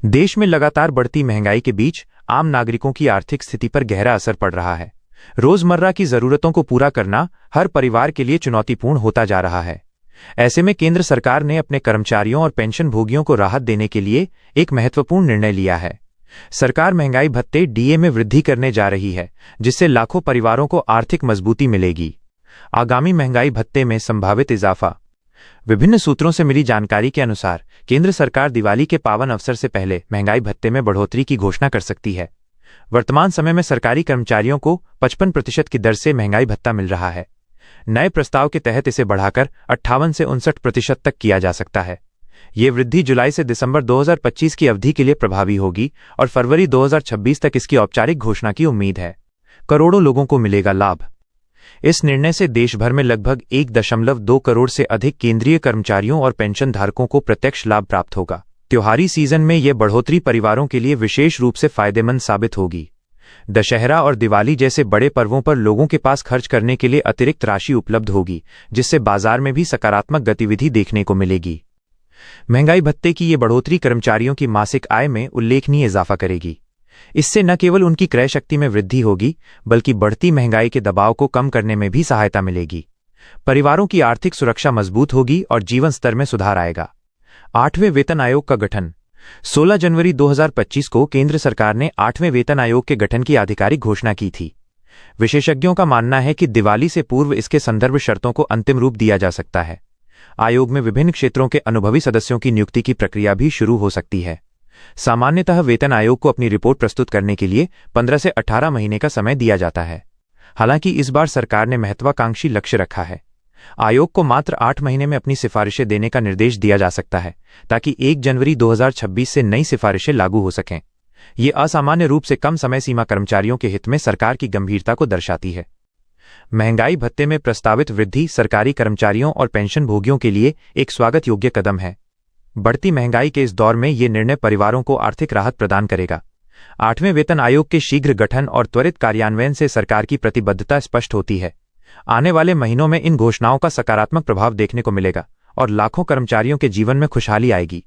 देश में लगातार बढ़ती महंगाई के बीच आम नागरिकों की आर्थिक स्थिति पर गहरा असर पड़ रहा है। रोजमर्रा की जरूरतों को पूरा करना हर परिवार के लिए चुनौतीपूर्ण होता जा रहा है। ऐसे में केंद्र सरकार ने अपने कर्मचारियों और पेंशनभोगियों को राहत देने के लिए एक महत्वपूर्ण निर्णय लिया है। सरकार महंगाई भत्ते डीए में वृद्धि करने जा रही है, जिससे लाखों परिवारों को आर्थिक मजबूती मिलेगी। आगामी महंगाई भत्ते में संभावित इजाफा। विभिन्न सूत्रों से मिली जानकारी के अनुसार केंद्र सरकार दिवाली के पावन अवसर से पहले महंगाई भत्ते में बढ़ोतरी की घोषणा कर सकती है। वर्तमान समय में सरकारी कर्मचारियों को 55% की दर से महंगाई भत्ता मिल रहा है। नए प्रस्ताव के तहत इसे बढ़ाकर 58 से 59% तक किया जा सकता है। ये वृद्धि जुलाई से दिसंबर 2025 की अवधि के लिए प्रभावी होगी और फरवरी 2026 तक इसकी औपचारिक घोषणा की उम्मीद है। करोड़ों लोगों को मिलेगा लाभ। इस निर्णय से देश भर में लगभग 1.2 करोड़ से अधिक केंद्रीय कर्मचारियों और पेंशन धारकों को प्रत्यक्ष लाभ प्राप्त होगा। त्योहारी सीजन में यह बढ़ोतरी परिवारों के लिए विशेष रूप से फायदेमंद साबित होगी। दशहरा और दिवाली जैसे बड़े पर्वों पर लोगों के पास खर्च करने के लिए अतिरिक्त राशि उपलब्ध होगी, जिससे बाजार में भी सकारात्मक गतिविधि देखने को मिलेगी। महंगाई भत्ते की ये बढ़ोतरी कर्मचारियों की मासिक आय में उल्लेखनीय इजाफा करेगी। इससे न केवल उनकी क्रय शक्ति में वृद्धि होगी, बल्कि बढ़ती महंगाई के दबाव को कम करने में भी सहायता मिलेगी। परिवारों की आर्थिक सुरक्षा मजबूत होगी और जीवन स्तर में सुधार आएगा। 8वें वेतन आयोग का गठन। 16 जनवरी 2025 को केंद्र सरकार ने 8वें वेतन आयोग के गठन की आधिकारिक घोषणा की थी। विशेषज्ञों का मानना है कि दिवाली से पूर्व इसके संदर्भ शर्तों को अंतिम रूप दिया जा सकता है। आयोग में विभिन्न क्षेत्रों के अनुभवी सदस्यों की नियुक्ति की प्रक्रिया भी शुरू हो सकती है। सामान्यतः वेतन आयोग को अपनी रिपोर्ट प्रस्तुत करने के लिए 15 से 18 महीने का समय दिया जाता है। हालांकि इस बार सरकार ने महत्वाकांक्षी लक्ष्य रखा है। आयोग को मात्र 8 महीने में अपनी सिफारिशें देने का निर्देश दिया जा सकता है, ताकि 1 जनवरी 2026 से नई सिफारिशें लागू हो सकें। ये असामान्य रूप से कम समय सीमा कर्मचारियों के हित में सरकार की गंभीरता को दर्शाती है। महंगाई भत्ते में प्रस्तावित वृद्धि सरकारी कर्मचारियों और पेंशनभोगियों के लिए एक स्वागत योग्य कदम है। बढ़ती महंगाई के इस दौर में ये निर्णय परिवारों को आर्थिक राहत प्रदान करेगा। 8वें वेतन आयोग के शीघ्र गठन और त्वरित कार्यान्वयन से सरकार की प्रतिबद्धता स्पष्ट होती है। आने वाले महीनों में इन घोषणाओं का सकारात्मक प्रभाव देखने को मिलेगा और लाखों कर्मचारियों के जीवन में खुशहाली आएगी।